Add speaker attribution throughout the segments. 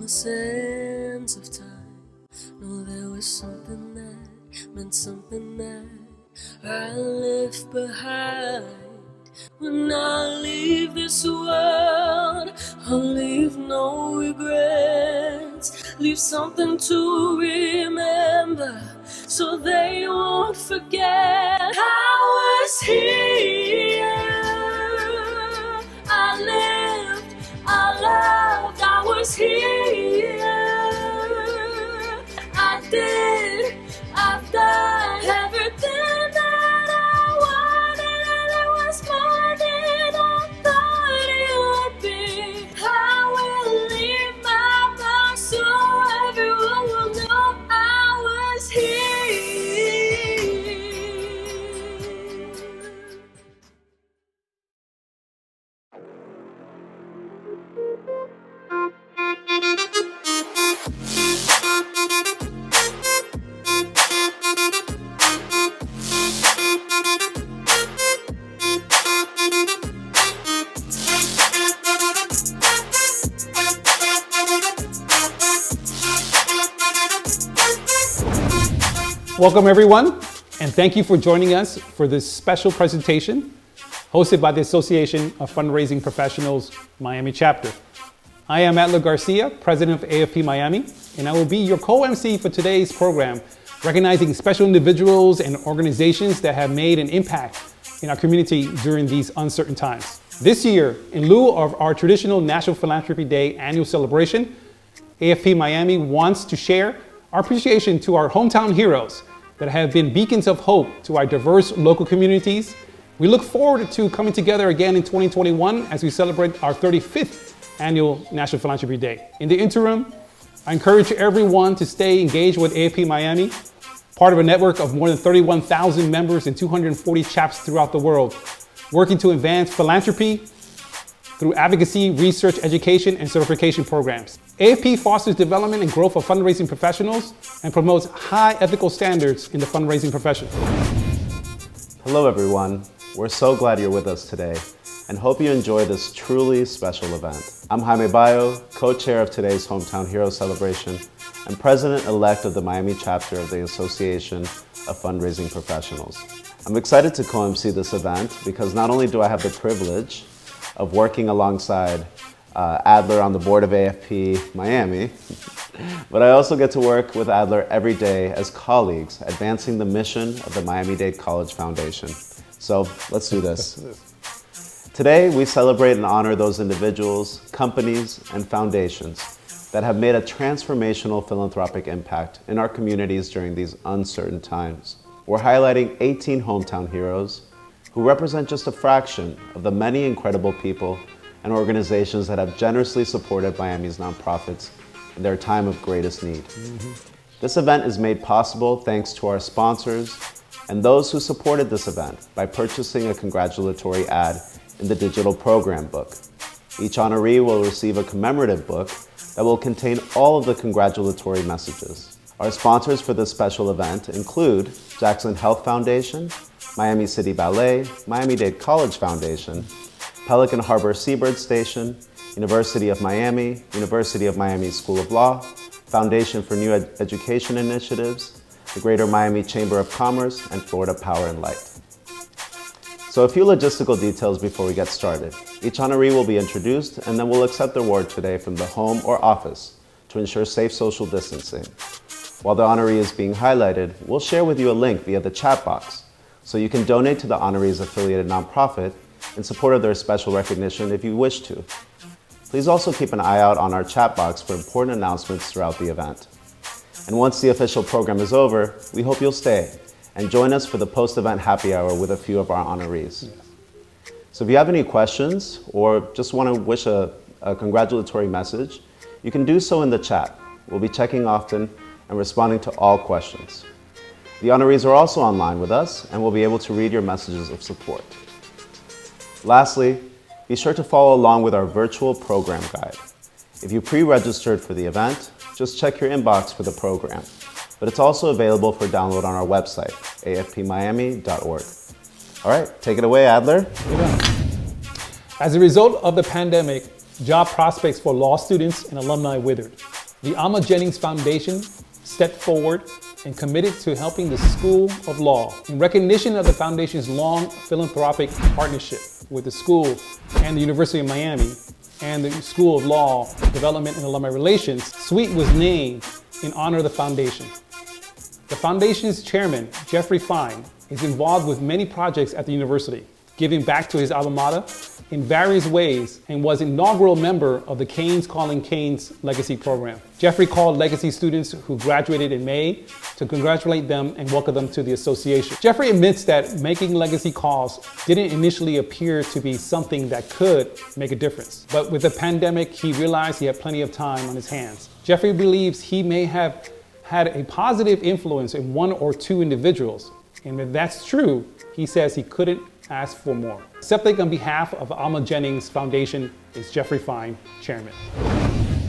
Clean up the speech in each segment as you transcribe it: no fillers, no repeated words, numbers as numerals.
Speaker 1: the sands of time. No, there was something that meant something that I left behind. When I leave this world, I'll leave no regrets. Leave something to remember, so they won't forget. I was here, I lived, I loved, I was here. I did, I've done everything that I wanted, and it was more than I thought it would be. I will leave my mark so everyone will know I was here.
Speaker 2: Welcome everyone, and thank you for joining us for this special presentation hosted by the Association of Fundraising Professionals Miami Chapter. I am Adler Garcia, President of AFP Miami, and I will be your co-MC for today's program, recognizing special individuals and organizations that have made an impact in our community during these uncertain times. This year, in lieu of our traditional National Philanthropy Day annual celebration, AFP Miami wants to share our appreciation to our hometown heroes that have been beacons of hope to our diverse local communities. We look forward to coming together again in 2021 as we celebrate our 35th annual National Philanthropy Day. In the interim, I encourage everyone to stay engaged with AFP Miami, part of a network of more than 31,000 members in 240 chaps throughout the world, working to advance philanthropy through advocacy, research, education, and certification programs. AFP fosters development and growth of fundraising professionals and promotes high ethical standards in the fundraising profession.
Speaker 3: Hello everyone, we're so glad you're with us today and hope you enjoy this truly special event. I'm Jaime Bayo, co-chair of today's Hometown Hero Celebration and president-elect of the Miami chapter of the Association of Fundraising Professionals. I'm excited to co-MC this event because not only do I have the privilege of working alongside Adler on the board of AFP Miami, but I also get to work with Adler every day as colleagues advancing the mission of the Miami-Dade College Foundation. So let's do this. Today we celebrate and honor those individuals, companies, and foundations that have made a transformational philanthropic impact in our communities during these uncertain times. We're highlighting 18 hometown heroes who represent just a fraction of the many incredible people and organizations that have generously supported Miami's nonprofits in their time of greatest need. This event is made possible thanks to our sponsors and those who supported this event by purchasing a congratulatory ad in the digital program book. Each honoree will receive a commemorative book that will contain all of the congratulatory messages. Our sponsors for this special event include Jackson Health Foundation, Miami City Ballet, Miami-Dade College Foundation, Pelican Harbor Seabird Station, University of Miami, University of Miami School of Law, Foundation for New Education Initiatives, the Greater Miami Chamber of Commerce, and Florida Power and Light. So a few logistical details before we get started. Each honoree will be introduced and then we'll accept the award today from the home or office to ensure safe social distancing. While the honoree is being highlighted, we'll share with you a link via the chat box so you can donate to the honoree's affiliated nonprofit in support of their special recognition if you wish to. Please also keep an eye out on our chat box for important announcements throughout the event. And once the official program is over, we hope you'll stay and join us for the post-event happy hour with a few of our honorees. So if you have any questions or just want to wish a congratulatory message, you can do so in the chat. We'll be checking often and responding to all questions. The honorees are also online with us and will be able to read your messages of support. Lastly, be sure to follow along with our virtual program guide. If you pre-registered for the event, just check your inbox for the program. But it's also available for download on our website, afpmiami.org. All right, take it away, Adler.
Speaker 2: As a result of the pandemic, job prospects for law students and alumni withered. The Alma Jennings Foundation stepped forward and committed to helping the School of Law. In recognition of the foundation's long philanthropic partnership with the school and the University of Miami and the School of Law, Development and Alumni Relations, Suite was named in honor of the foundation. The foundation's chairman, Jeffrey Fine, is involved with many projects at the university, giving back to his alma mater in various ways, and was inaugural member of the Canes Calling Canes Legacy Program. Jeffrey called Legacy students who graduated in May to congratulate them and welcome them to the association. Jeffrey admits that making legacy calls didn't initially appear to be something that could make a difference. But with the pandemic, he realized he had plenty of time on his hands. Jeffrey believes he may have had a positive influence in one or two individuals. And if that's true, he says he couldn't ask for more. Accepting on behalf of Alma Jennings Foundation is Jeffrey Fine, Chairman.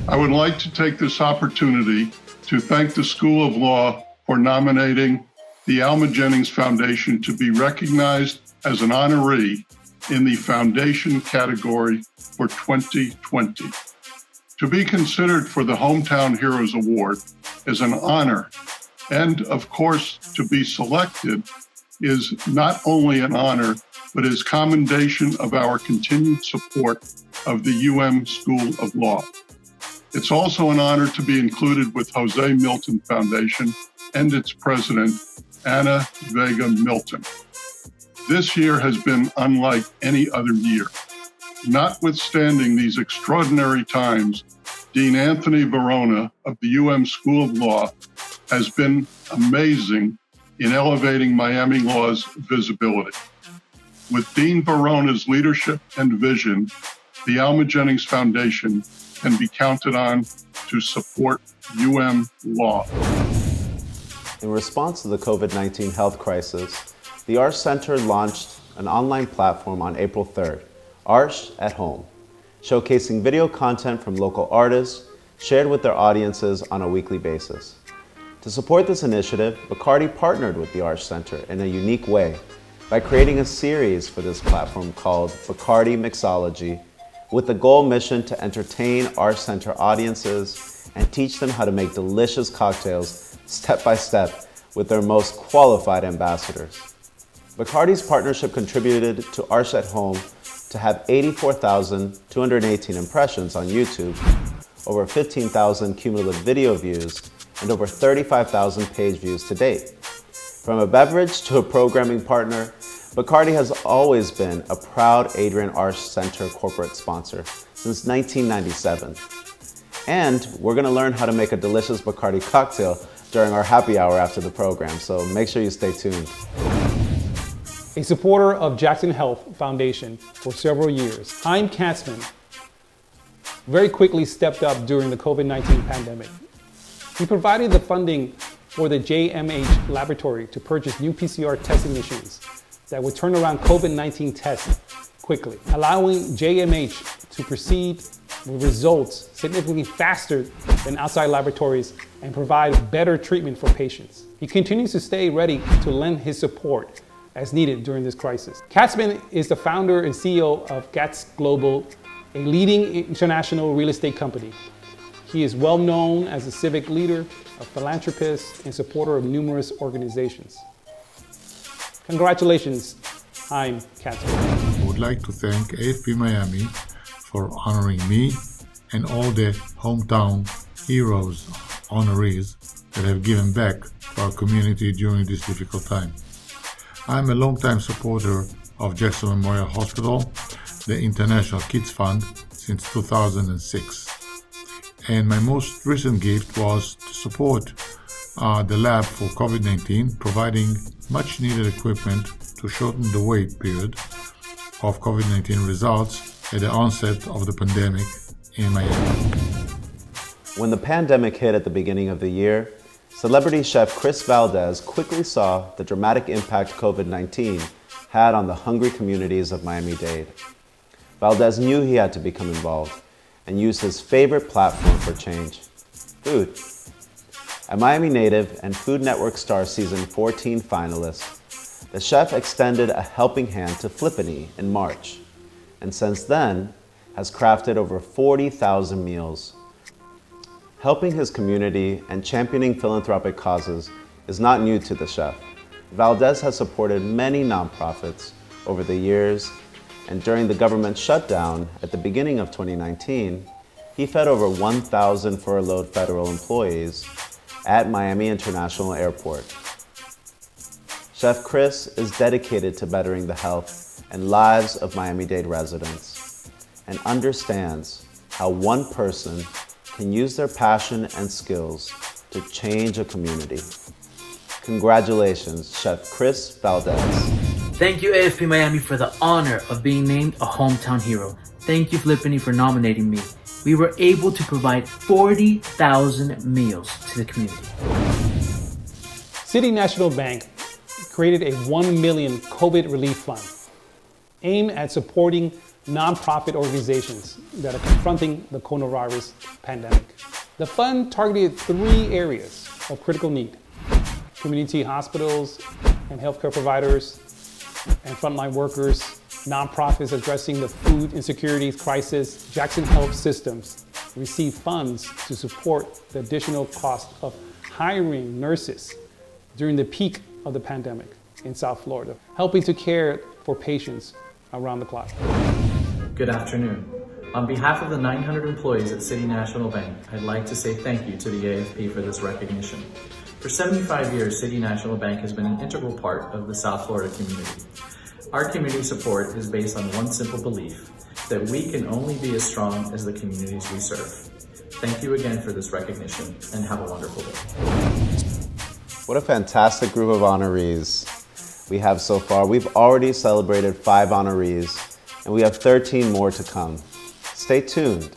Speaker 4: I would like to take this opportunity to thank the School of Law for nominating the Alma Jennings Foundation to be recognized as an honoree in the Foundation category for 2020. To be considered for the Hometown Heroes Award is an honor, and of course, to be selected is not only an honor, but is commendation of our continued support of the UM School of Law. It's also an honor to be included with Jose Milton Foundation and its president, Ana Vega Milton. This year has been unlike any other year. Notwithstanding these extraordinary times, Dean Anthony Verona of the UM School of Law has been amazing in elevating Miami Law's visibility. With Dean Verona's leadership and vision, the Alma Jennings Foundation can be counted on to support UM Law.
Speaker 3: In response to the COVID-19 health crisis, the Arsh Center launched an online platform on April 3rd, Arsh at Home, showcasing video content from local artists shared with their audiences on a weekly basis. To support this initiative, Bacardi partnered with the Arsh Center in a unique way by creating a series for this platform called Bacardi Mixology, with the goal mission to entertain Arsh Center audiences and teach them how to make delicious cocktails step by step with their most qualified ambassadors. Bacardi's partnership contributed to Arsh at Home to have 84,218 impressions on YouTube, over 15,000 cumulative video views, and over 35,000 page views to date. From a beverage to a programming partner, Bacardi has always been a proud Adrienne Arsh Center corporate sponsor since 1997. And we're gonna learn how to make a delicious Bacardi cocktail during our happy hour after the program, so make sure you stay tuned.
Speaker 2: A supporter of Jackson Health Foundation for several years, Chaim Katzman very quickly stepped up during the COVID-19 pandemic. He provided the funding for the JMH laboratory to purchase new PCR testing machines that would turn around COVID-19 tests quickly, allowing JMH to proceed with results significantly faster than outside laboratories and provide better treatment for patients. He continues to stay ready to lend his support as needed during this crisis. Katzman is the founder and CEO of Gatz Global, a leading international real estate company. He is well known as a civic leader, a philanthropist, and supporter of numerous organizations. Congratulations, Chaim Katzman.
Speaker 5: I would like to thank AFP Miami for honoring me and all the hometown heroes honorees that have given back to our community during this difficult time. I'm a longtime supporter of Jackson Memorial Hospital, the International Kids Fund, since 2006. And my most recent gift was to support the lab for COVID-19, providing much needed equipment to shorten the wait period of COVID-19 results at the onset of the pandemic in Miami.
Speaker 3: When the pandemic hit at the beginning of the year, celebrity chef Chris Valdez quickly saw the dramatic impact COVID-19 had on the hungry communities of Miami-Dade. Valdez knew he had to become involved and used his favorite platform for change, food. A Miami native and Food Network Star Season 14 finalist, the chef extended a helping hand to Flippany in March, and since then has crafted over 40,000 meals. Helping his community and championing philanthropic causes is not new to the chef. Valdez has supported many nonprofits over the years, and during the government shutdown at the beginning of 2019, he fed over 1,000 furloughed federal employees at Miami International Airport. Chef Chris is dedicated to bettering the health and lives of Miami-Dade residents and understands how one person can use their passion and skills to change a community. Congratulations, Chef Chris Valdez.
Speaker 6: Thank you, AFP Miami, for the honor of being named a hometown hero. Thank you, Flippini, for nominating me. We were able to provide 40,000 meals to the community.
Speaker 2: City National Bank created a $1 million COVID relief fund aimed at supporting nonprofit organizations that are confronting the coronavirus pandemic. The fund targeted 3 areas of critical need: community hospitals and healthcare providers and frontline workers, nonprofits addressing the food insecurity crisis. Jackson Health Systems received funds to support the additional cost of hiring nurses during the peak of the pandemic in South Florida, helping to care for patients around the clock.
Speaker 7: Good afternoon. On behalf of the 900 employees at City National Bank, I'd like to say thank you to the AFP for this recognition. For 75 years, City National Bank has been an integral part of the South Florida community. Our community support is based on one simple belief, that we can only be as strong as the communities we serve. Thank you again for this recognition, and have a wonderful day.
Speaker 3: What a fantastic group of honorees we have so far. We've already celebrated 5 honorees, and we have 13 more to come. Stay tuned.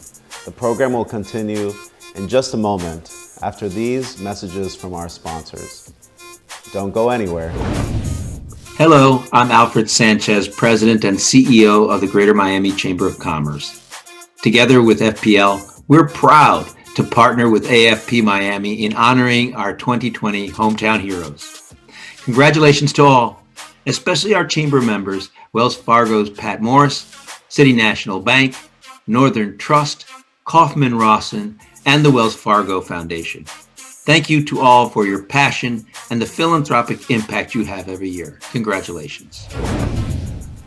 Speaker 3: The program will continue in just a moment after these messages from our sponsors. Don't go anywhere.
Speaker 8: Hello, I'm Alfred Sanchez, President and CEO of the Greater Miami Chamber of Commerce. Together with FPL, we're proud to partner with AFP Miami in honoring our 2020 hometown heroes. Congratulations to all, especially our chamber members, Wells Fargo's Pat Morris, City National Bank, Northern Trust, Kaufman Rawson, and the Wells Fargo Foundation. Thank you to all for your passion and the philanthropic impact you have every year. Congratulations.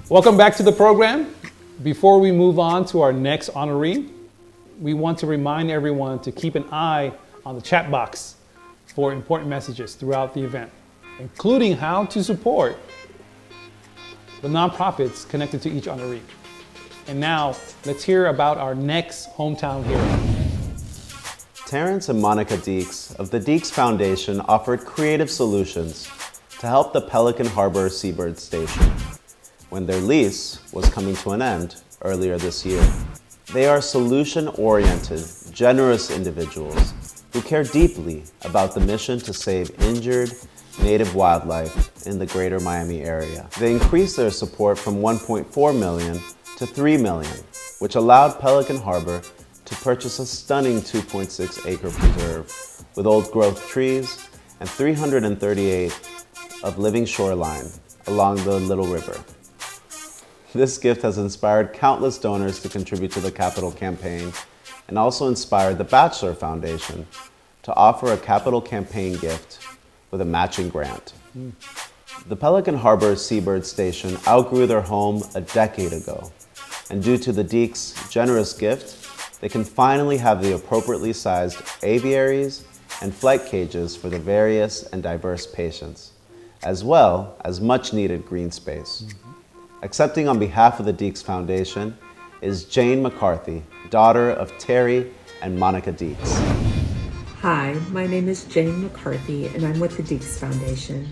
Speaker 2: Welcome back to the program. Before we move on to our next honoree, we want to remind everyone to keep an eye on the chat box for important messages throughout the event, including how to support the nonprofits connected to each honoree. And now, let's hear about our next hometown hero.
Speaker 3: Terrence and Monica Deeks of the Deeks Foundation offered creative solutions to help the Pelican Harbor Seabird Station when their lease was coming to an end earlier this year. They are solution-oriented, generous individuals who care deeply about the mission to save injured native wildlife in the greater Miami area. They increased their support from $1.4 million to $3 million, which allowed Pelican Harbor to purchase a stunning 2.6-acre preserve with old-growth trees and 338 of living shoreline along the Little River. This gift has inspired countless donors to contribute to the capital campaign and also inspired the Batchelor Foundation to offer a capital campaign gift with a matching grant. The Pelican Harbor Seabird Station outgrew their home a decade ago, and due to the Deeks' generous gift, they can finally have the appropriately sized aviaries and flight cages for the various and diverse patients, as well as much needed green space. Accepting on behalf of the Deeks Foundation is Jane McCarthy, daughter of Terry and Monica Deeks.
Speaker 9: Hi, my name is Jane McCarthy and I'm with the Deeks Foundation.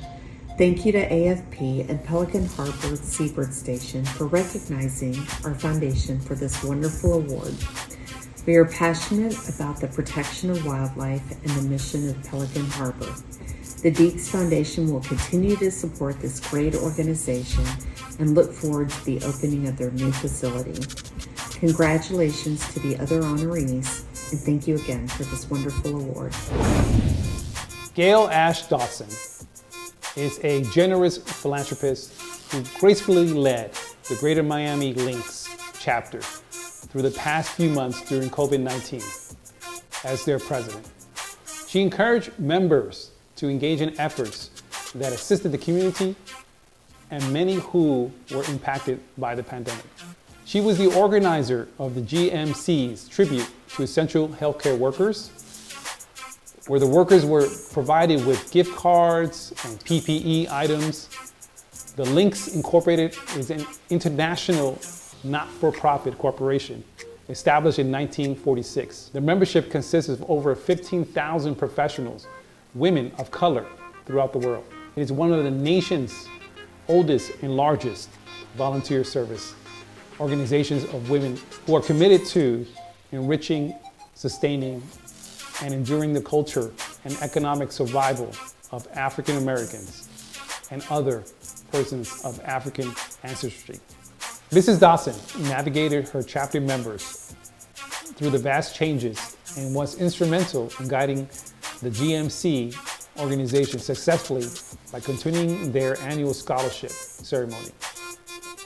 Speaker 9: Thank you to AFP and Pelican Harbor Seabird Station for recognizing our foundation for this wonderful award. We are passionate about the protection of wildlife and the mission of Pelican Harbor. The Deeks Foundation will continue to support this great organization and look forward to the opening of their new facility. Congratulations to the other honorees, and thank you again for this wonderful award.
Speaker 2: Gail Ash Dawson is a generous philanthropist who gracefully led the Greater Miami Links chapter through the past few months during COVID-19. as their president. She encouraged members to engage in efforts that assisted the community and many who were impacted by the pandemic. She was the organizer of the GMC's tribute to essential healthcare workers, where the workers were provided with gift cards and PPE items. The Links Incorporated is an international not-for-profit corporation established in 1946. The membership consists of over 15,000 professionals, women of color throughout the world. It is one of the nation's oldest and largest volunteer service organizations of women who are committed to enriching, sustaining, and enduring the culture and economic survival of African Americans and other persons of African ancestry. Mrs. Dawson navigated her chapter members through the vast changes and was instrumental in guiding the GMC organization successfully by continuing their annual scholarship ceremony.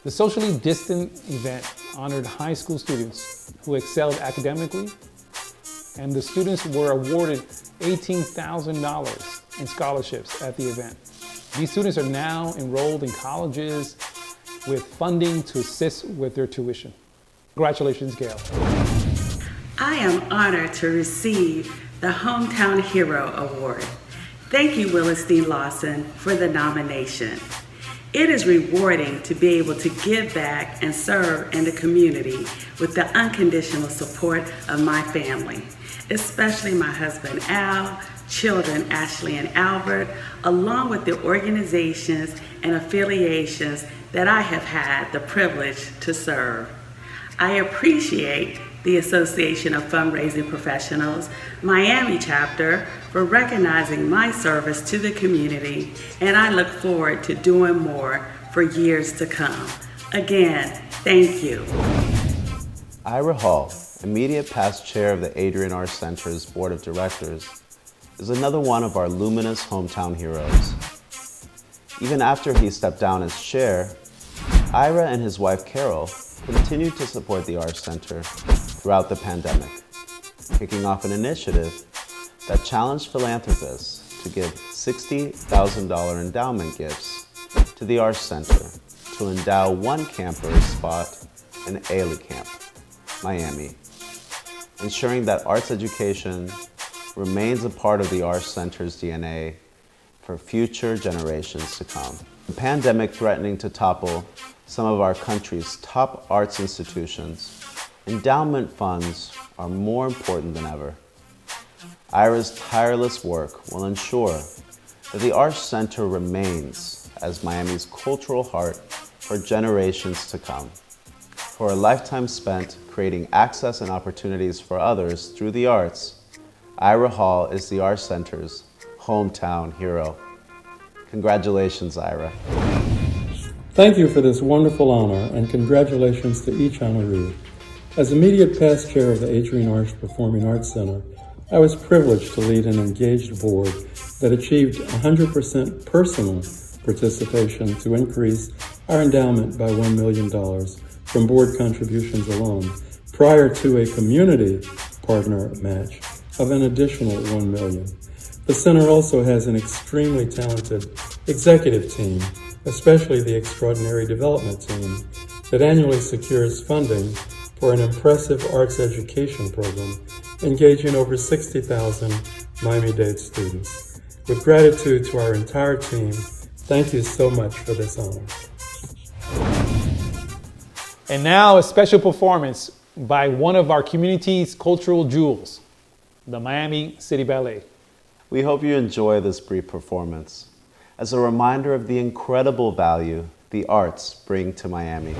Speaker 2: The socially distant event honored high school students who excelled academically, and the students were awarded $18,000 in scholarships at the event. These students are now enrolled in colleges with funding to assist with their tuition. Congratulations, Gail.
Speaker 10: I am honored to receive the Hometown Hero Award. Thank you, Willis D. Lawson, for the nomination. It is rewarding to be able to give back and serve in the community with the unconditional support of my family, especially my husband Al, children Ashley and Albert, along with the organizations and affiliations that I have had the privilege to serve. I appreciate the Association of Fundraising Professionals, Miami chapter, for recognizing my service to the community, and I look forward to doing more for years to come. Again, thank you.
Speaker 3: Ira Hall, immediate past chair of the Adrienne R. Center's Board of Directors, is another one of our luminous hometown heroes. Even after he stepped down as chair, Ira and his wife Carol continued to support the Arts Center throughout the pandemic, kicking off an initiative that challenged philanthropists to give $60,000 endowment gifts to the Arts Center to endow one camper's spot in Ailey Camp, Miami, ensuring that arts education remains a part of the Arts Center's DNA for future generations to come. The pandemic threatening to topple some of our country's top arts institutions, endowment funds are more important than ever. Ira's tireless work will ensure that the Arts Center remains as Miami's cultural heart for generations to come. For a lifetime spent creating access and opportunities for others through the arts, Ira Hall is the Arts Center's hometown hero. Congratulations, Ira.
Speaker 11: Thank you for this wonderful honor, and congratulations to each honoree. As immediate past chair of the Adrienne R. Performing Arts Center, I was privileged to lead an engaged board that achieved 100% personal participation to increase our endowment by $1 million from board contributions alone, prior to a community partner match of an additional $1 million. The center also has an extremely talented executive team, especially the extraordinary development team, that annually secures funding for an impressive arts education program engaging over 60,000 Miami-Dade students. With gratitude to our entire team, thank you so much for this honor.
Speaker 2: And now a special performance by one of our community's cultural jewels, the Miami City Ballet.
Speaker 3: We hope you enjoy this brief performance as a reminder of the incredible value the arts bring to Miami.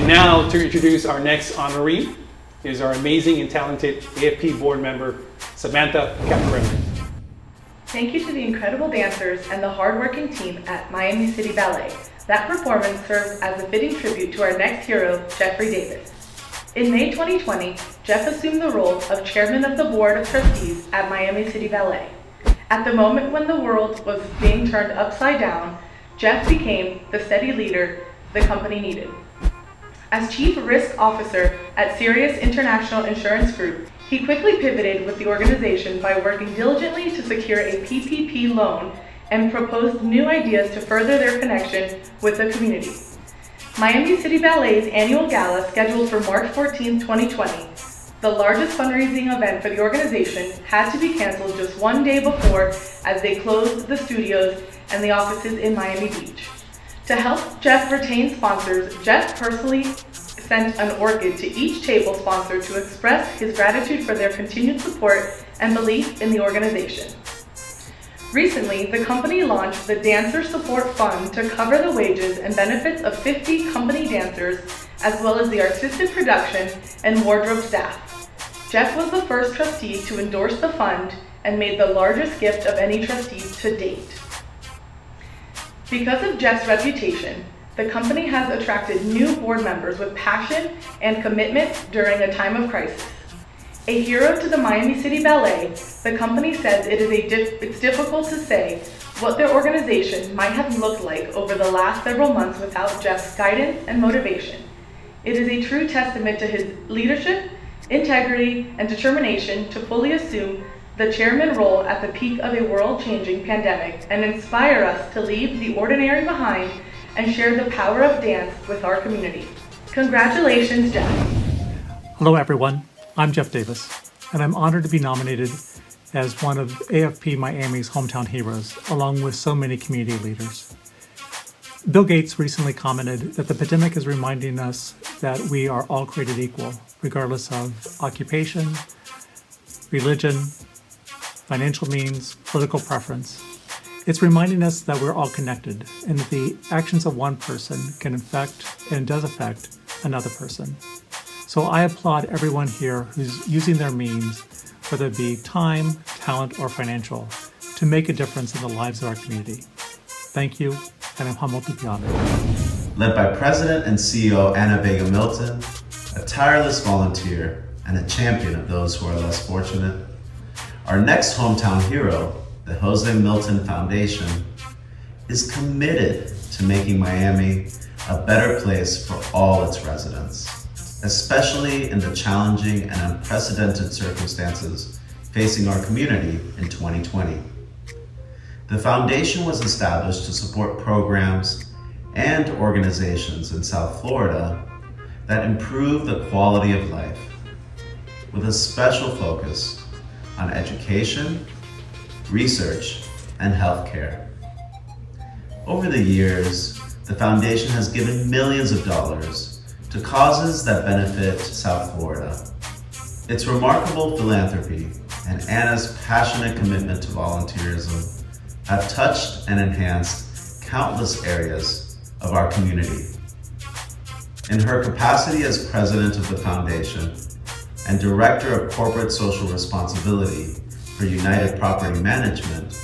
Speaker 2: now to introduce our next honoree is our amazing and talented AFP board member, Samantha Caparelli.
Speaker 12: Thank you to the incredible dancers and the hardworking team at Miami City Ballet. That performance serves as a fitting tribute to our next hero, Jeffrey Davis. In May 2020, Jeff assumed the role of chairman of the board of trustees at Miami City Ballet. At the moment when the world was being turned upside down, Jeff became the steady leader the company needed. As Chief Risk Officer at Sirius International Insurance Group, he quickly pivoted with the organization by working diligently to secure a PPP loan and proposed new ideas to further their connection with the community. Miami City Ballet's annual gala, scheduled for March 14, 2020, the largest fundraising event for the organization, had to be canceled just one day before as they closed the studios and the offices in Miami Beach. To help Jeff retain sponsors, Jeff personally sent an orchid to each table sponsor to express his gratitude for their continued support and belief in the organization. Recently, the company launched the Dancer Support Fund to cover the wages and benefits of 50 company dancers, as well as the artistic production and wardrobe staff. Jeff was the first trustee to endorse the fund and made the largest gift of any trustee to date. Because of Jeff's reputation, the company has attracted new board members with passion and commitment during a time of crisis. A hero to the Miami City Ballet, the company says it's difficult to say what their organization might have looked like over the last several months without Jeff's guidance and motivation. It is a true testament to his leadership, integrity, and determination to fully assume the chairman role at the peak of a world-changing pandemic and inspire us to leave the ordinary behind and share the power of dance with our community. Congratulations, Jeff.
Speaker 13: Hello, everyone. I'm Jeff Davis, and I'm honored to be nominated as one of AFP Miami's hometown heroes, along with so many community leaders. Bill Gates recently commented that the pandemic is reminding us that we are all created equal, regardless of occupation, religion, financial means, political preference. It's reminding us that we're all connected and that the actions of one person can affect and does affect another person. So I applaud everyone here who's using their means, whether it be time, talent, or financial, to make a difference in the lives of our community. Thank you, and I'm humbled to be honored.
Speaker 3: Led by President and CEO Anna Vega Milton, a tireless volunteer and a champion of those who are less fortunate, our next hometown hero, the Jose Milton Foundation, is committed to making Miami a better place for all its residents, especially in the challenging and unprecedented circumstances facing our community in 2020. The foundation was established to support programs and organizations in South Florida that improve the quality of life, with a special focus on education, research, and healthcare. Over the years, the foundation has given millions of dollars to causes that benefit South Florida. Its remarkable philanthropy and Anna's passionate commitment to volunteerism have touched and enhanced countless areas of our community. In her capacity as president of the foundation and director of corporate social responsibility for United Property Management,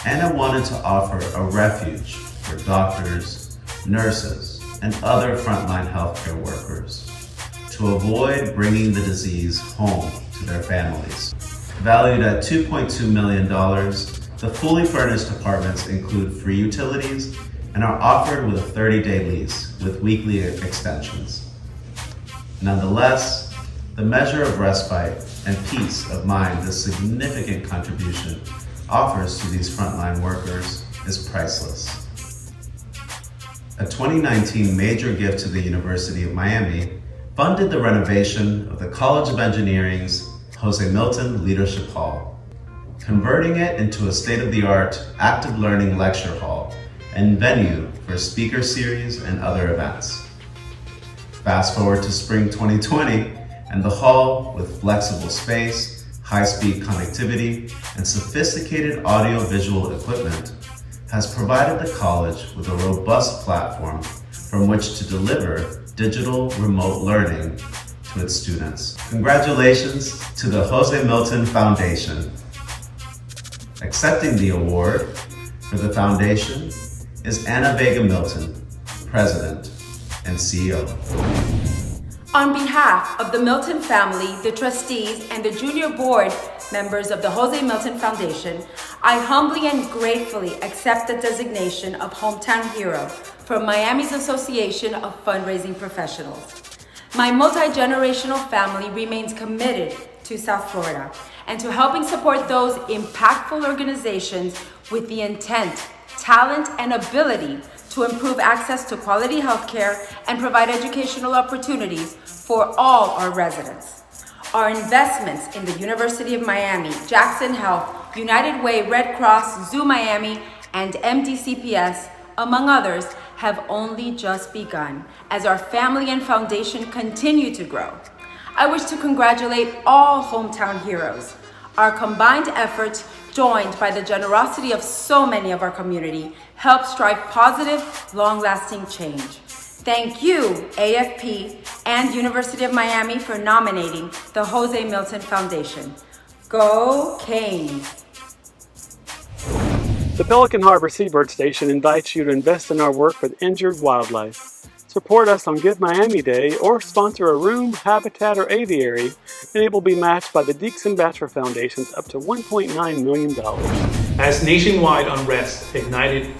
Speaker 3: Anna wanted to offer a refuge for doctors, nurses, and other frontline healthcare workers to avoid bringing the disease home to their families. Valued at $2.2 million, the fully furnished apartments include free utilities and are offered with a 30-day lease with weekly extensions. Nonetheless, the measure of respite and peace of mind this significant contribution offers to these frontline workers is priceless. A 2019 major gift to the University of Miami funded the renovation of the College of Engineering's Jose Milton Leadership Hall, converting it into a state-of-the-art active learning lecture hall and venue for speaker series and other events. Fast forward to spring 2020, and the hall, with flexible space, high-speed connectivity, and sophisticated audio-visual equipment, has provided the college with a robust platform from which to deliver digital remote learning to its students. Congratulations to the Jose Milton Foundation. Accepting the award for the foundation is Anna Vega Milton, President and CEO.
Speaker 14: On behalf of the Milton family, the trustees, and the junior board members of the Jose Milton Foundation, I humbly and gratefully accept the designation of Hometown Hero from Miami's Association of Fundraising Professionals. My multi-generational family remains committed to South Florida and to helping support those impactful organizations with the intent, talent, and ability to improve access to quality healthcare and provide educational opportunities for all our residents. Our investments in the University of Miami, Jackson Health, United Way, Red Cross, Zoo Miami, and MDCPS, among others, have only just begun as our family and foundation continue to grow. I wish to congratulate all Hometown Heroes. Our combined efforts, joined by the generosity of so many of our community, help strive positive, long-lasting change. Thank you, AFP and University of Miami, for nominating the Jose Milton Foundation. Go Canes!
Speaker 11: The Pelican Harbor Seabird Station invites you to invest in our work with injured wildlife. Support us on Give Miami Day or sponsor a room, habitat, or aviary, and it will be matched by the Deeks and Bachelor Foundations up to $1.9 million.
Speaker 2: As nationwide unrest ignited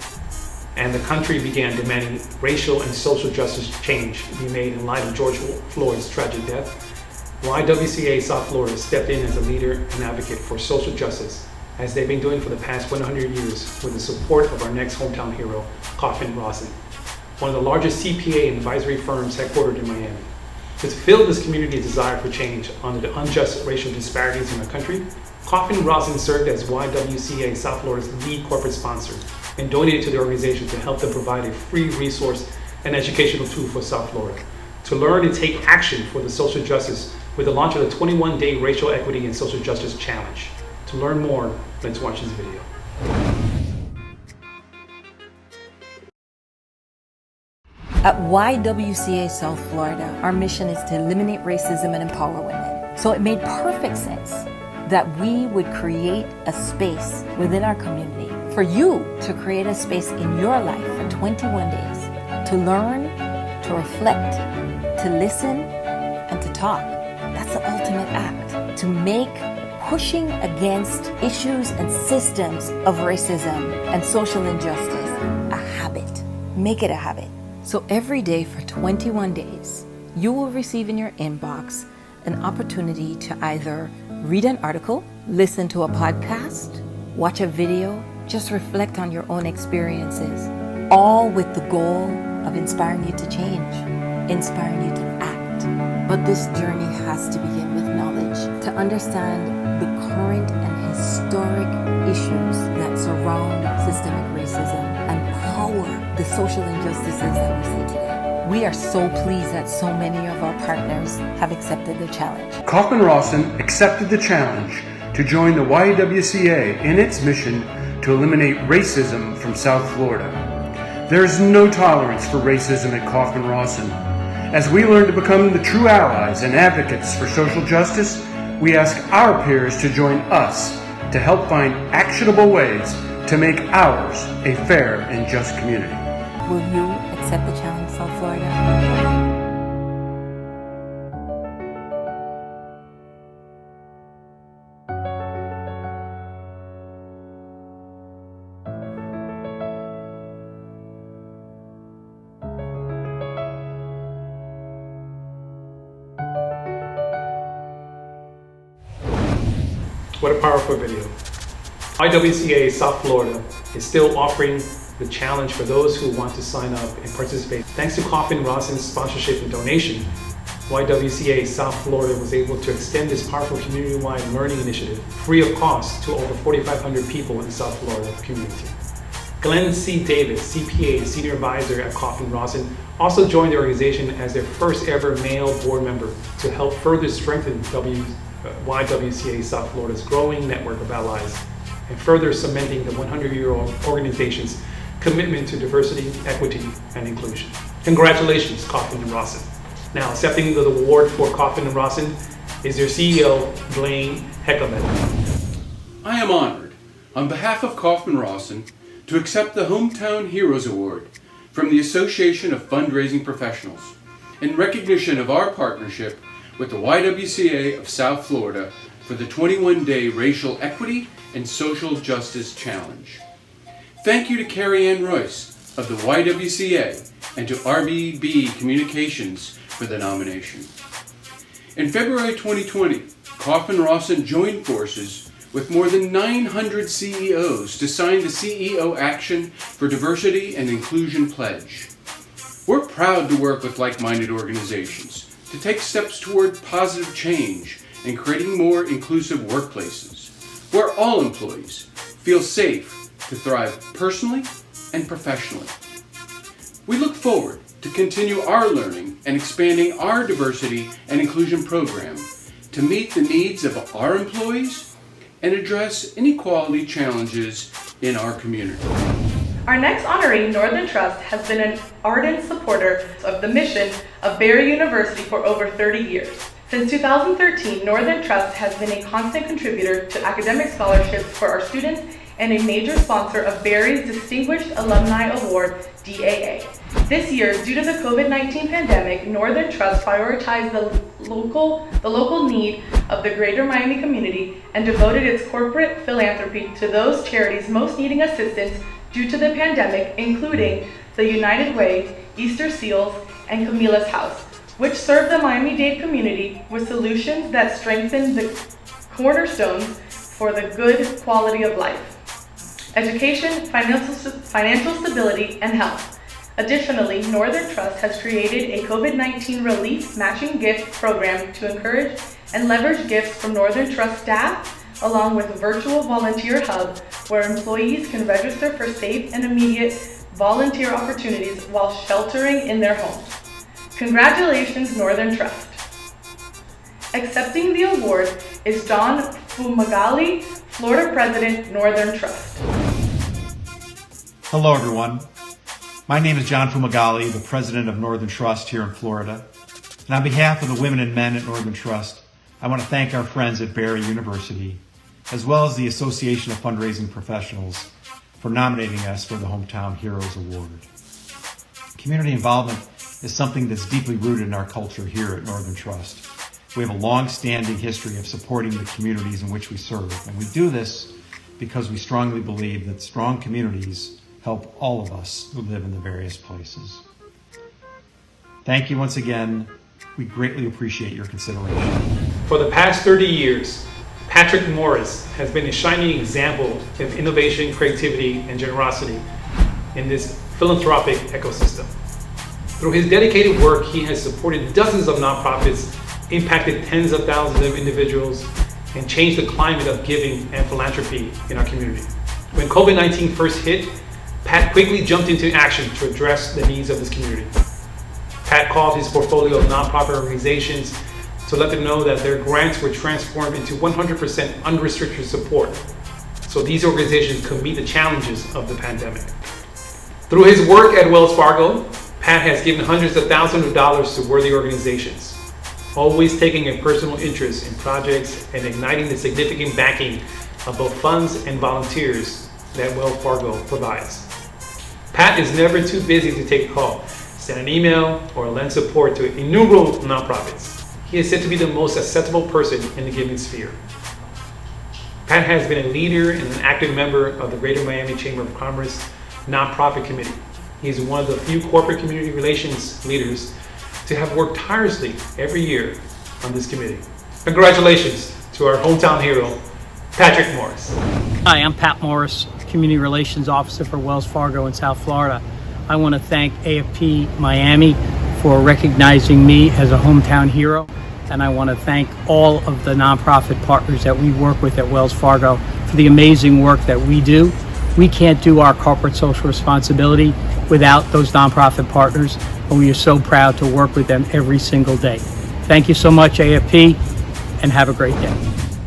Speaker 2: and the country began demanding racial and social justice change be made in light of George Floyd's tragic death, YWCA South Florida stepped in as a leader and advocate for social justice, as they've been doing for the past 100 years with the support of our next hometown hero, Coffin Rossin, one of the largest CPA and advisory firms headquartered in Miami. To fulfill this community's desire for change under the unjust racial disparities in our country, Coffin Rossin served as YWCA South Florida's lead corporate sponsor and donated to the organization to help them provide a free resource and educational tool for South Florida to learn and take action for the social justice with the launch of the 21-day Racial Equity and Social Justice Challenge. To learn more, let's watch this video.
Speaker 15: At YWCA South Florida, our mission is to eliminate racism and empower women. So it made perfect sense that we would create a space within our community for you to create a space in your life for 21 days to learn, to reflect, to listen, and to talk. That's the ultimate act. To make pushing against issues and systems of racism and social injustice a habit. Make it a habit. So every day for 21 days, you will receive in your inbox an opportunity to either read an article, listen to a podcast, watch a video, just reflect on your own experiences, all with the goal of inspiring you to change, inspiring you to act. But this journey has to begin with knowledge, to understand the current and historic issues that surround systemic racism and power the social injustices that we see today. We are so pleased that so many of our partners have accepted the challenge.
Speaker 16: Coffin Rossin accepted the challenge to join the YWCA in its mission to eliminate racism from South Florida. There is no tolerance for racism at Coffin Rossin. As we learn to become the true allies and advocates for social justice, we ask our peers to join us to help find actionable ways to make ours a fair and just community.
Speaker 15: Will you accept the challenge, South Florida?
Speaker 2: What a powerful video. YWCA South Florida is still offering the challenge for those who want to sign up and participate. Thanks to Coffin Rossin's sponsorship and donation, YWCA South Florida was able to extend this powerful community-wide learning initiative free of cost to over 4,500 people in the South Florida community. Glenn C. Davis, CPA and Senior Advisor at Coffin Rossin, also joined the organization as their first ever male board member to help further strengthen YWCA South Florida's growing network of allies and further cementing the 100-year-old organization's commitment to diversity, equity, and inclusion. Congratulations, Coffin and Rossin. Now, accepting the award for Coffin and Rawson is their CEO, Blaine Heckelman.
Speaker 16: I am honored, on behalf of Kaufman Rawson, to accept the Hometown Heroes Award from the Association of Fundraising Professionals in recognition of our partnership with the YWCA of South Florida for the 21-day Racial Equity and Social Justice Challenge. Thank you to Carrie Ann Royce of the YWCA and to RBB Communications for the nomination. In February 2020, Kaufman Rawson joined forces with more than 900 CEOs to sign the CEO Action for Diversity and Inclusion Pledge. We're proud to work with like-minded organizations to take steps toward positive change and creating more inclusive workplaces where all employees feel safe to thrive personally and professionally. We look forward to continue our learning and expanding our diversity and inclusion program to meet the needs of our employees and address inequality challenges in our community.
Speaker 12: Our next honoree, Northern Trust, has been an ardent supporter of the mission of Barry University for over 30 years. Since 2013, Northern Trust has been a constant contributor to academic scholarships for our students and a major sponsor of Barry's Distinguished Alumni Award, DAA. This year, due to the COVID-19 pandemic, Northern Trust prioritized the local need of the greater Miami community and devoted its corporate philanthropy to those charities most needing assistance due to the pandemic, including the United Way, Easter Seals, and Camila's House, which serve the Miami-Dade community with solutions that strengthen the cornerstones for the good quality of life: education, financial stability, and health. Additionally, Northern Trust has created a COVID-19 relief matching gift program to encourage and leverage gifts from Northern Trust staff, along with a virtual volunteer hub where employees can register for safe and immediate volunteer opportunities while sheltering in their homes. Congratulations, Northern Trust. Accepting the award is John Fumagalli, Florida President, Northern Trust.
Speaker 17: Hello, everyone. My name is John Fumagalli, the President of Northern Trust here in Florida. And on behalf of the women and men at Northern Trust, I want to thank our friends at Barry University, as well as the Association of Fundraising Professionals, for nominating us for the Hometown Heroes Award. Community involvement is something that's deeply rooted in our culture here at Northern Trust. We have a long-standing history of supporting the communities in which we serve, and we do this because we strongly believe that strong communities help all of us who live in the various places. Thank you once again. We greatly appreciate your consideration.
Speaker 2: For the past 30 years, Patrick Morris has been a shining example of innovation, creativity, and generosity in this philanthropic ecosystem. Through his dedicated work, he has supported dozens of nonprofits, impacted tens of thousands of individuals, and changed the climate of giving and philanthropy in our community. When COVID-19 first hit, Pat quickly jumped into action to address the needs of this community. Pat called his portfolio of nonprofit organizations to let them know that their grants were transformed into 100% unrestricted support, so these organizations could meet the challenges of the pandemic. Through his work at Wells Fargo, Pat has given hundreds of thousands of dollars to worthy organizations, always taking a personal interest in projects and igniting the significant backing of both funds and volunteers that Wells Fargo provides. Pat is never too busy to take a call, send an email, or lend support to innumerable nonprofits. He is said to be the most accessible person in the giving sphere. Pat has been a leader and an active member of the Greater Miami Chamber of Commerce Nonprofit Committee. He is one of the few corporate community relations leaders to have worked tirelessly every year on this committee. Congratulations to our hometown hero, Patrick Morris.
Speaker 18: Hi, I'm Pat Morris, Community Relations Officer for Wells Fargo in South Florida. I want to thank AFP Miami for recognizing me as a hometown hero, and I want to thank all of the nonprofit partners that we work with at Wells Fargo for the amazing work that we do. We can't do our corporate social responsibility without those nonprofit partners, and we are so proud to work with them every single day. Thank you so much, AFP, and have a great day.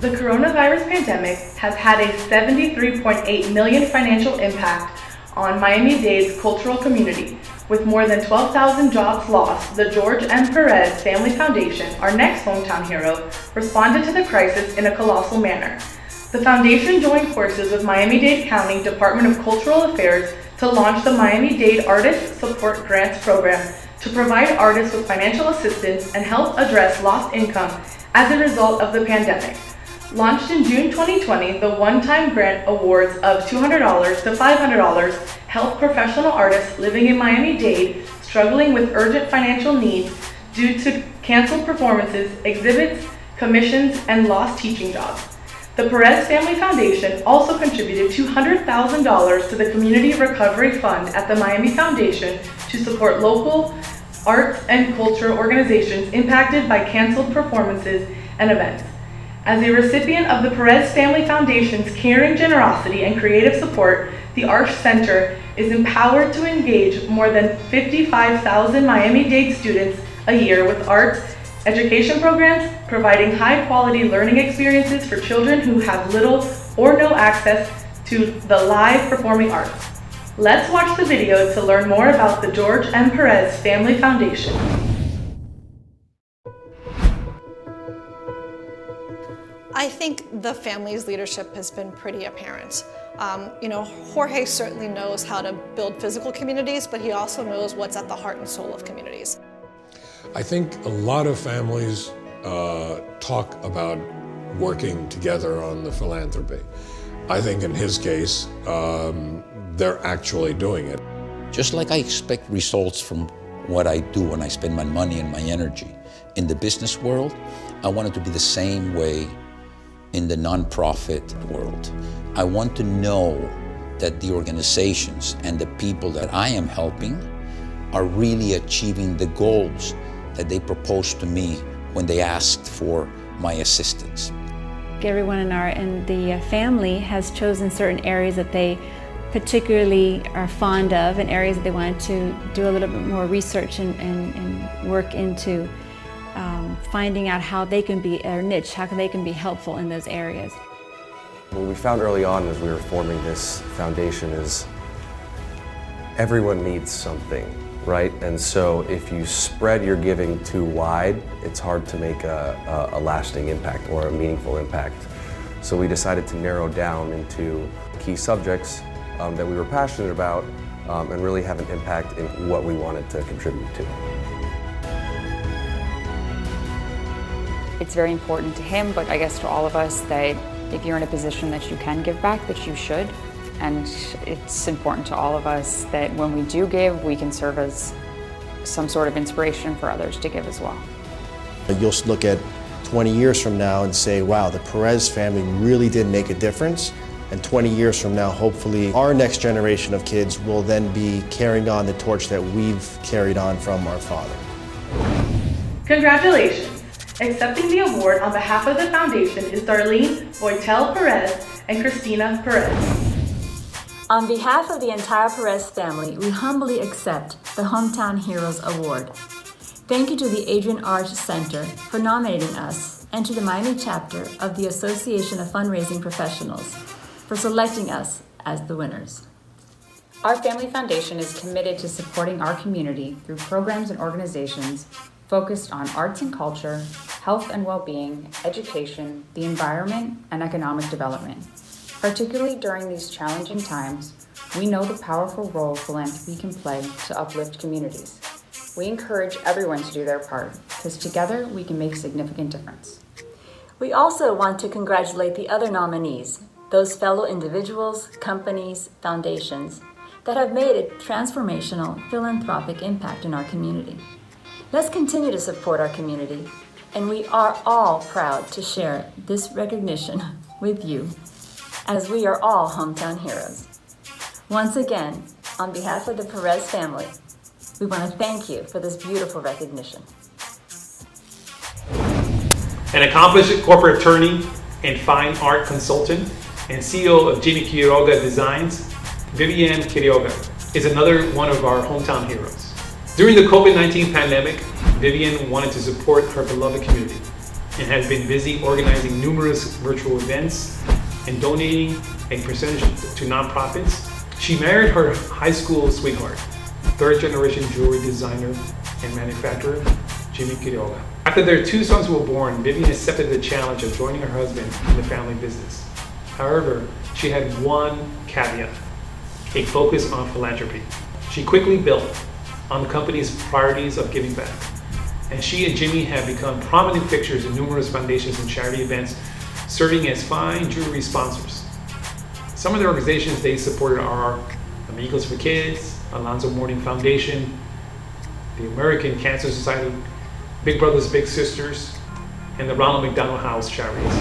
Speaker 12: The coronavirus pandemic has had a $73.8 million financial impact on Miami-Dade's cultural community, With more than 12,000 jobs lost, the George M. Perez Family Foundation, our next hometown hero, responded to the crisis in a colossal manner. The foundation joined forces with Miami-Dade County Department of Cultural Affairs to launch the Miami-Dade Artist Support Grants Program to provide artists with financial assistance and help address lost income as a result of the pandemic. Launched in June 2020, the one-time grant awards of $200 to $500 help professional artists living in Miami-Dade struggling with urgent financial needs due to canceled performances, exhibits, commissions, and lost teaching jobs. The Perez Family Foundation also contributed $200,000 to the Community Recovery Fund at the Miami Foundation to support local arts and culture organizations impacted by canceled performances and events. As a recipient of the Perez Family Foundation's caring generosity and creative support, the Arch Center is empowered to engage more than 55,000 Miami-Dade students a year with arts education programs, providing high-quality learning experiences for children who have little or no access to the live performing arts. Let's watch the video to learn more about the George M. Perez Family Foundation.
Speaker 19: I think the family's leadership has been pretty apparent. Jorge certainly knows how to build physical communities, but he also knows what's at the heart and soul of communities.
Speaker 20: I think a lot of families talk about working together on the philanthropy. I think in his case, they're actually doing it.
Speaker 21: Just like I expect results from what I do when I spend my money and my energy in the business world, I want it to be the same way in the nonprofit world. I want to know that the organizations and the people that I am helping are really achieving the goals that they proposed to me when they asked for my assistance.
Speaker 22: Everyone in the family has chosen certain areas that they particularly are fond of and areas that they wanted to do a little bit more research and work into finding out how they can be a niche, how they can be helpful in those areas.
Speaker 23: What we found early on as we were forming this foundation is everyone needs something, right? And so if you spread your giving too wide, it's hard to make a lasting impact or a meaningful impact. So we decided to narrow down into key subjects that we were passionate about and really have an impact in what we wanted to contribute to.
Speaker 24: It's very important to him, but I guess to all of us, that if you're in a position that you can give back, that you should. And it's important to all of us that when we do give, we can serve as some sort of inspiration for others to give as well.
Speaker 25: You'll look at 20 years from now and say, wow, the Perez family really did make a difference. And 20 years from now, hopefully, our next generation of kids will then be carrying on the torch that we've carried on from our father.
Speaker 12: Congratulations! Accepting the award on behalf of the foundation is Darlene Boitel Perez and Christina Perez.
Speaker 22: On behalf of the entire Perez family, we humbly accept the Hometown Heroes Award. Thank you to the Adrian Arch Center for nominating us and to the Miami chapter of the Association of Fundraising Professionals for selecting us as the winners.
Speaker 24: Our family foundation is committed to supporting our community through programs and organizations focused on arts and culture, health and well-being, education, the environment, and economic development. Particularly during these challenging times, we know the powerful role philanthropy can play to uplift communities. We encourage everyone to do their part, because together we can make a significant difference.
Speaker 22: We also want to congratulate the other nominees, those fellow individuals, companies, foundations that have made a transformational philanthropic impact in our community. Let's continue to support our community, and we are all proud to share this recognition with you, as we are all hometown heroes. Once again, on behalf of the Perez family, we want to thank you for this beautiful recognition.
Speaker 2: An accomplished corporate attorney and fine art consultant and CEO of Jimmy Quiroga Designs, Vivian Quiroga is another one of our hometown heroes. During the COVID-19 pandemic, Vivian wanted to support her beloved community and has been busy organizing numerous virtual events and donating a percentage to nonprofits. She married her high school sweetheart, third-generation jewelry designer and manufacturer, Jimmy Quiroga. After their 2 sons were born, Vivian accepted the challenge of joining her husband in the family business. However, she had one caveat: a focus on philanthropy. She quickly built on the company's priorities of giving back, and she and Jimmy have become prominent fixtures in numerous foundations and charity events, serving as fine jewelry sponsors. Some of the organizations they supported are Amigos for Kids, Alonzo Mourning Foundation, the American Cancer Society, Big Brothers Big Sisters, and the Ronald McDonald House Charities.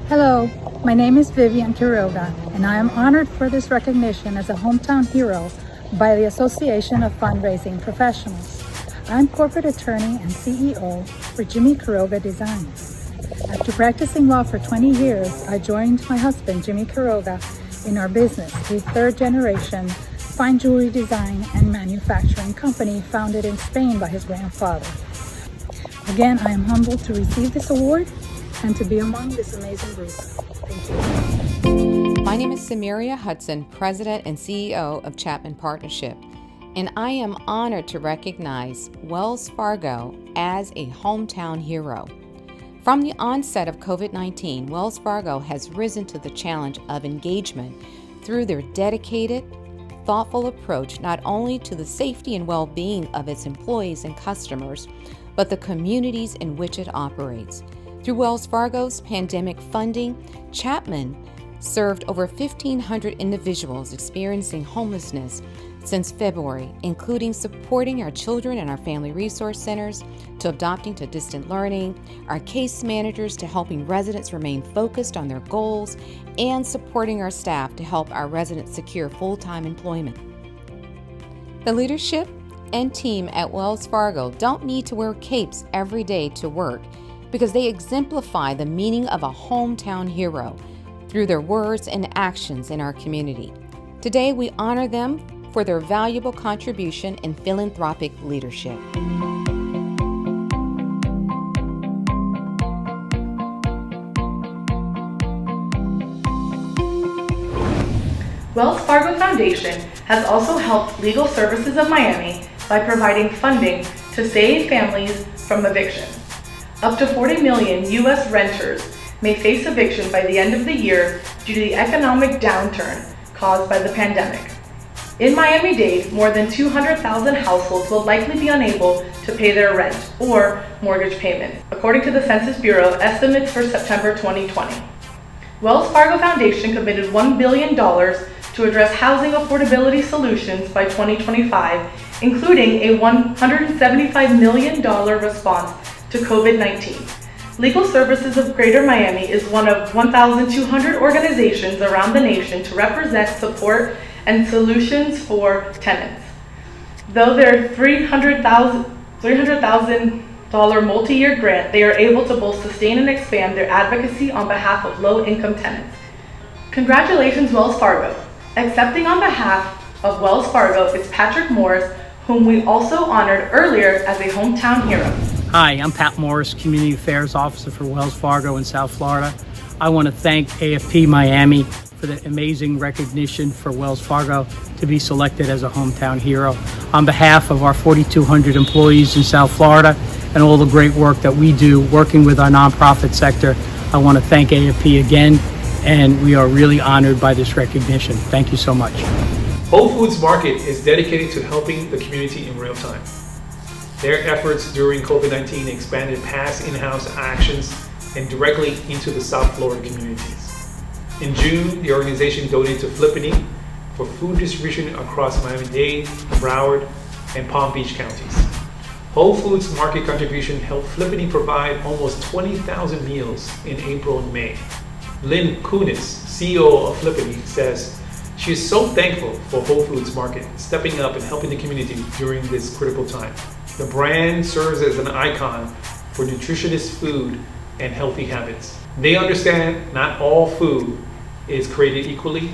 Speaker 1: Hello, my name is Vivian Quiroga, and I am honored for this recognition as a hometown hero by the Association of Fundraising Professionals. I'm corporate attorney and CEO for Jimmy Quiroga Designs. After practicing law for 20 years, I joined my husband, Jimmy Quiroga, in our business, a third-generation fine jewelry design and manufacturing company founded in Spain by his grandfather. Again, I am humbled to receive this award and to be among this amazing group. Thank you.
Speaker 4: My name is Samaria Hudson, President and CEO of Chapman Partnership, and I am honored to recognize Wells Fargo as a hometown hero. From the onset of COVID-19, Wells Fargo has risen to the challenge of engagement through their dedicated, thoughtful approach not only to the safety and well-being of its employees and customers, but the communities in which it operates. Through Wells Fargo's pandemic funding, Chapman served over 1,500 individuals experiencing homelessness since February, including supporting our children in our family resource centers, to adopting to distant learning, our case managers to helping residents remain focused on their goals, and supporting our staff to help our residents secure full-time employment. The leadership and team at Wells Fargo don't need to wear capes every day to work because they exemplify the meaning of a hometown hero through their words and actions in our community. Today, we honor them for their valuable contribution and philanthropic leadership.
Speaker 12: Wells Fargo Foundation has also helped Legal Services of Miami by providing funding to save families from eviction. Up to 40 million U.S. renters may face eviction by the end of the year due to the economic downturn caused by the pandemic. In Miami-Dade, more than 200,000 households will likely be unable to pay their rent or mortgage payments, according to the Census Bureau estimates for September 2020. Wells Fargo Foundation committed $1 billion to address housing affordability solutions by 2025, including a $175 million response to COVID-19. Legal Services of Greater Miami is one of 1,200 organizations around the nation to represent, support, and solutions for tenants. Though their $300,000 multi-year grant, they are able to both sustain and expand their advocacy on behalf of low-income tenants. Congratulations, Wells Fargo. Accepting on behalf of Wells Fargo is Patrick Morris, whom we also honored earlier as a hometown hero.
Speaker 18: Hi, I'm Pat Morris, Community Affairs Officer for Wells Fargo in South Florida. I want to thank AFP Miami for the amazing recognition for Wells Fargo to be selected as a hometown hero. On behalf of our 4,200 employees in South Florida and all the great work that we do working with our nonprofit sector, I want to thank AFP again, and we are really honored by this recognition. Thank you so much.
Speaker 2: Whole Foods Market is dedicated to helping the community in real time. Their efforts during COVID-19 expanded past in-house actions and directly into the South Florida communities. In June, the organization donated to Flippany for food distribution across Miami-Dade, Broward, and Palm Beach counties. Whole Foods Market contribution helped Flippany provide almost 20,000 meals in April and May. Lynn Kunis, CEO of Flippany, says she is so thankful for Whole Foods Market stepping up and helping the community during this critical time. The brand serves as an icon for nutritious food and healthy habits. They understand not all food is created equally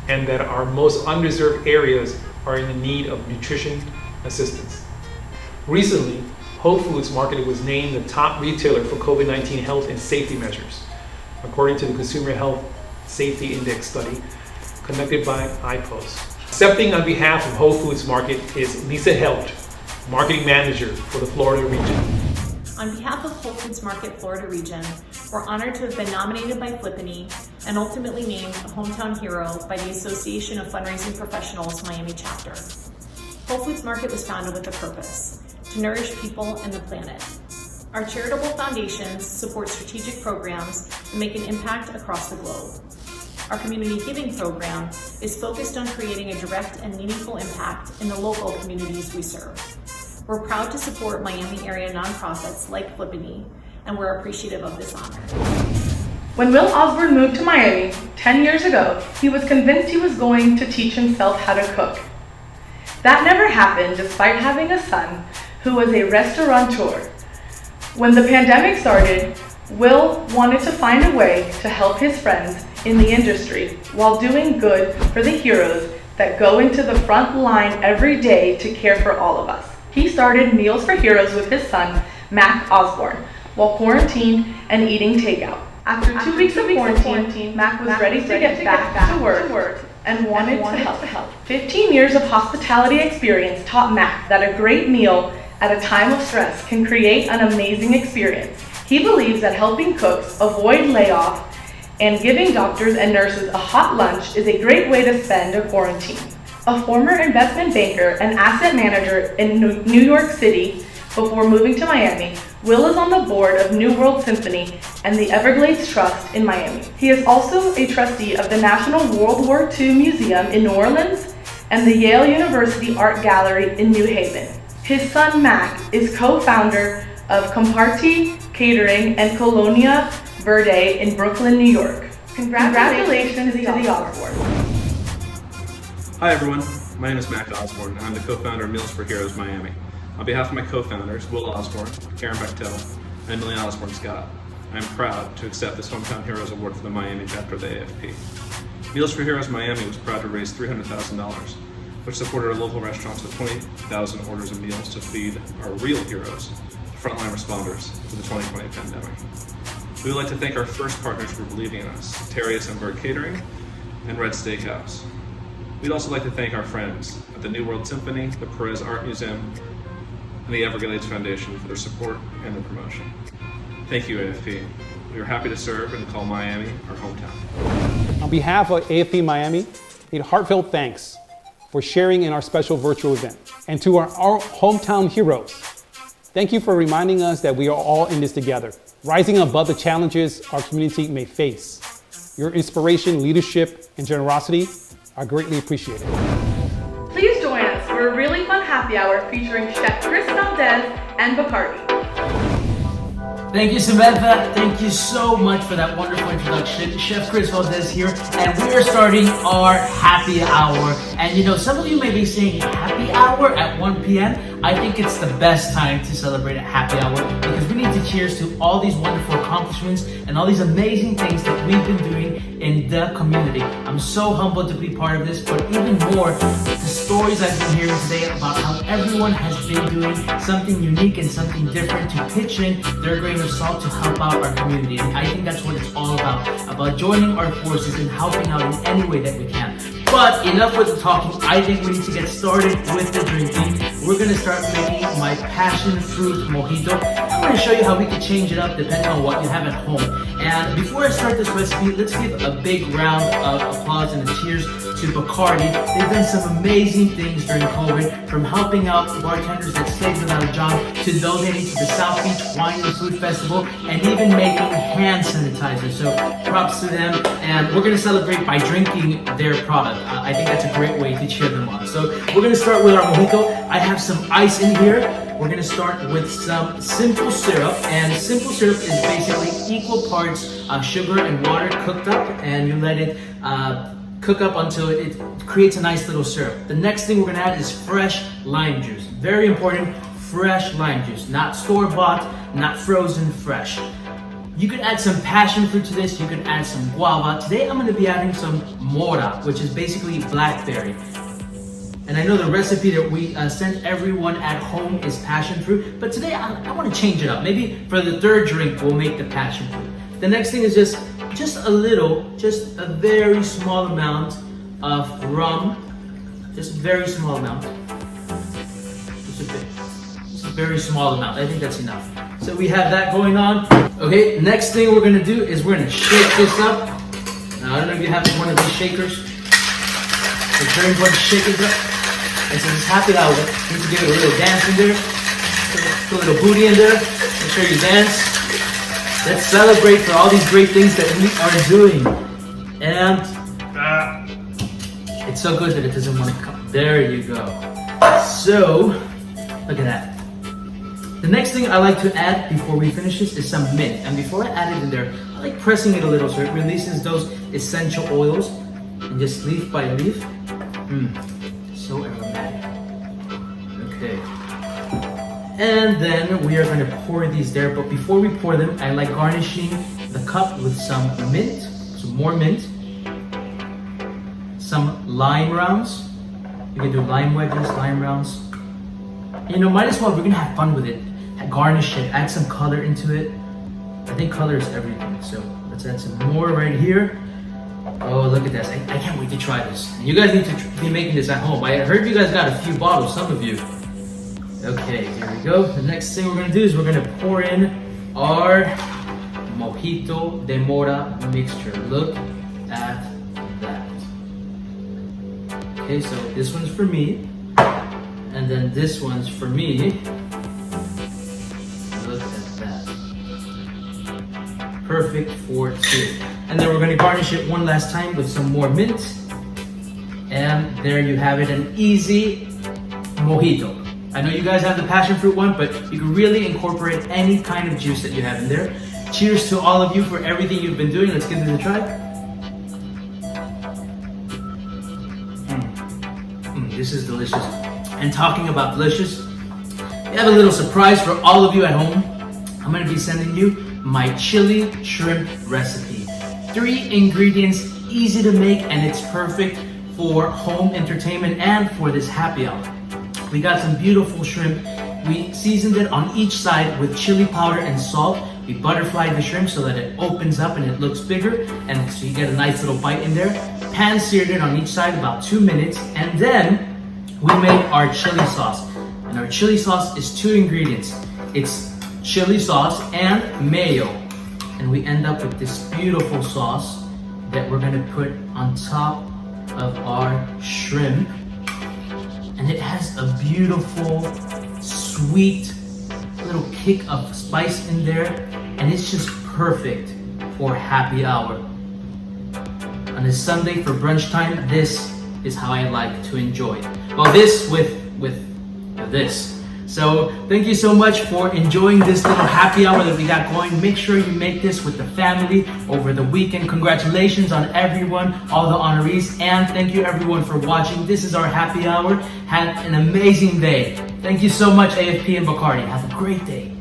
Speaker 2: and that our most underserved areas are in need of nutrition assistance. Recently, Whole Foods Market was named the top retailer for COVID-19 health and safety measures, according to the Consumer Health Safety Index study conducted by IPOS.
Speaker 5: Accepting on behalf of Whole Foods Market is Lisa Helge, Marketing Manager for the Florida region.
Speaker 6: On behalf of Whole Foods Market Florida region, we're honored to have been nominated by Flippany and ultimately named a hometown hero by the Association of Fundraising Professionals Miami chapter. Whole Foods Market was founded with a purpose: to nourish people and the planet. Our charitable foundations support strategic programs that make an impact across the globe. Our community giving program is focused on creating a direct and meaningful impact in the local communities we serve. We're proud to support Miami area nonprofits like Flippany, and we're appreciative of this honor.
Speaker 12: When Will Osborne moved to Miami 10 years ago, he was convinced he was going to teach himself how to cook. That never happened despite having a son who was a restaurateur. When the pandemic started, Will wanted to find a way to help his friends in the industry while doing good for the heroes that go into the front line every day to care for all of us. He started Meals for Heroes with his son, Mac Osborne, while quarantined and eating takeout. After 2 weeks of quarantine, Mac was ready to get back to work and wanted to help. 15 years of hospitality experience taught Mac that a great meal at a time of stress can create an amazing experience. He believes that helping cooks avoid layoff and giving doctors and nurses a hot lunch is a great way to spend a quarantine. A former investment banker and asset manager in New York City before moving to Miami, Will is on the board of New World Symphony and the Everglades Trust in Miami. He is also a trustee of the National World War II Museum in New Orleans and the Yale University Art Gallery in New Haven. His son Mac is co-founder of Comparti Catering and Colonia Verde in Brooklyn, New York. Congratulations to the Osborne.
Speaker 7: Hi everyone, my name is Mac Osborne. I'm the co-founder of Meals for Heroes Miami. On behalf of my co-founders, Will Osborne, Karen Bechtel, and Emily Osborne Scott, I'm proud to accept this Hometown Heroes Award for the Miami chapter of the AFP. Meals for Heroes Miami was proud to raise $300,000, which supported our local restaurants with 20,000 orders of meals to feed our real heroes, frontline responders to the 2020 pandemic. We would like to thank our first partners for believing in us, Terrius and Bird Catering and Red Steakhouse. We'd also like to thank our friends at the New World Symphony, the Perez Art Museum, and the Everglades Foundation for their support and their promotion. Thank you, AFP. We are happy to serve and call Miami our hometown.
Speaker 2: On behalf of AFP Miami, we need heartfelt thanks for sharing in our special virtual event. And to our hometown heroes, thank you for reminding us that we are all in this together, rising above the challenges our community may face. Your inspiration, leadership, and generosity are greatly appreciated.
Speaker 12: Please join us for a really fun happy hour featuring Chef Chris Valdez and Bacardi.
Speaker 8: Thank you, Samantha. Thank you so much for that wonderful introduction. Chef Chris Valdez here, and we are starting our happy hour. And you know, some of you may be saying happy hour at 1 p.m. I think it's the best time to celebrate a happy hour because we need to cheers to all these wonderful accomplishments and all these amazing things that we've been doing in the community. I'm so humbled to be part of this, but even more, the stories I've been hearing today about how everyone has been doing something unique and something different to pitch in their grain of salt to help out our community. And I think that's what it's all about joining our forces and helping out in any way that we can. But enough with the talking. I think we need to get started with the drinking. We're gonna start making my passion fruit mojito. I'm gonna show you how we can change it up depending on what you have at home. And before I start this recipe, let's give a big round of applause and a cheers to Bacardi. They've done some amazing things during COVID, from helping out bartenders that stayed without a job, to donating to the South Beach Wine and Food Festival, and even making hand sanitizer. So props to them, and we're gonna celebrate by drinking their product. I think that's a great way to cheer them on. So we're gonna start with our mojito. I have some ice in here. We're gonna start with some simple syrup, and simple syrup is basically equal parts sugar and water cooked up, and you let it cook up until it creates a nice little syrup. The next thing we're gonna add is fresh lime juice. Very important, fresh lime juice, not store-bought, not frozen, fresh. You could add some passion fruit to this, you could add some guava. Today I'm gonna be adding some mora, which is basically blackberry. And I know the recipe that we sent everyone at home is passion fruit, but today I wanna change it up. Maybe for the third drink, we'll make the passion fruit. The next thing is just a little, just a very small amount of rum. Just a very small amount. Just a very small amount. I think that's enough. So we have that going on. Okay, next thing we're gonna do is we're gonna shake this up. Now I don't know if you have one of these shakers. It's very important to shake it up. And since it's happy hour, you need to give it a little dance in there. Put a little booty in there. Make sure you dance. Let's celebrate for all these great things that we are doing. And it's so good that it doesn't want to come. There you go. So, look at that. The next thing I like to add before we finish this is some mint. And before I add it in there, I like pressing it a little so it releases those essential oils. And just leaf by leaf. So aromatic. Okay. And then we are going to pour these there. But before we pour them, I like garnishing the cup with some mint. Some more mint. Some lime rounds. You can do lime wedges, lime rounds. You know, might as well, we're gonna have fun with it. Garnish it, add some color into it. I think color is everything. So let's add some more right here. Oh, look at this. I can't wait to try this. And you guys need to be making this at home. I heard you guys got a few bottles, some of you. Okay, here we go. The next thing we're gonna do is we're gonna pour in our Mojito de Mora mixture. Look at that. Okay, so this one's for me. And then this one's for me. Look at that. Perfect for two. And then we're going to garnish it one last time with some more mint. And there you have it, an easy mojito. I know you guys have the passion fruit one, but you can really incorporate any kind of juice that you have in there. Cheers to all of you for everything you've been doing. Let's give this a try. This is delicious. And talking about delicious, we have a little surprise for all of you at home. I'm gonna be sending you my chili shrimp recipe. 3 ingredients, easy to make, and it's perfect for home entertainment and for this happy hour. We got some beautiful shrimp. We seasoned it on each side with chili powder and salt. We butterflied the shrimp so that it opens up and it looks bigger, and so you get a nice little bite in there. Pan seared it on each side about 2 minutes, and then we made our chili sauce. And our chili sauce is 2 ingredients. It's chili sauce and mayo. And we end up with this beautiful sauce that we're gonna put on top of our shrimp. And it has a beautiful, sweet little kick of spice in there. And it's just perfect for happy hour. On a Sunday for brunch time, this is how I like to enjoy it. Well, this with this. So thank you so much for enjoying this little happy hour that we got going. Make sure you make this with the family over the weekend. Congratulations on everyone, all the honorees, and thank you everyone for watching. This is our happy hour. Have an amazing day. Thank you so much, AFP and Bacardi. Have a great day.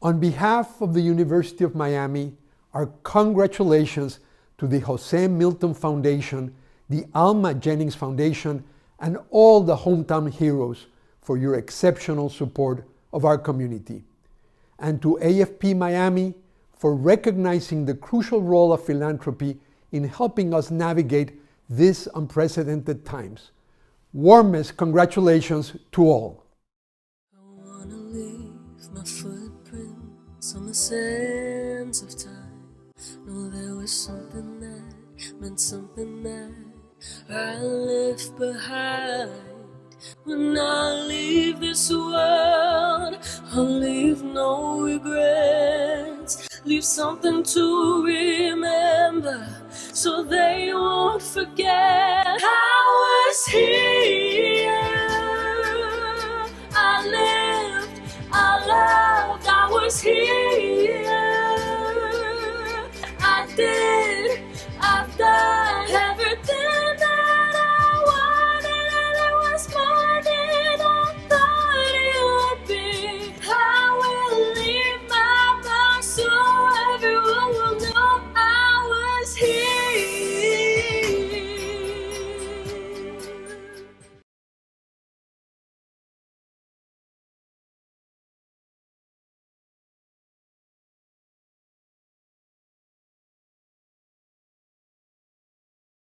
Speaker 3: On behalf of the University of Miami, our congratulations to the Jose Milton Foundation, the Alma Jennings Foundation, and all the hometown heroes for your exceptional support of our community. And to AFP Miami for recognizing the crucial role of philanthropy in helping us navigate these unprecedented times. Warmest congratulations to all.
Speaker 9: On the sands of time, no, there was something that meant something that I left behind. When I leave this world, I'll leave no regrets. leave something to remember so they won't forget. I was here, I lived, I loved, I was here.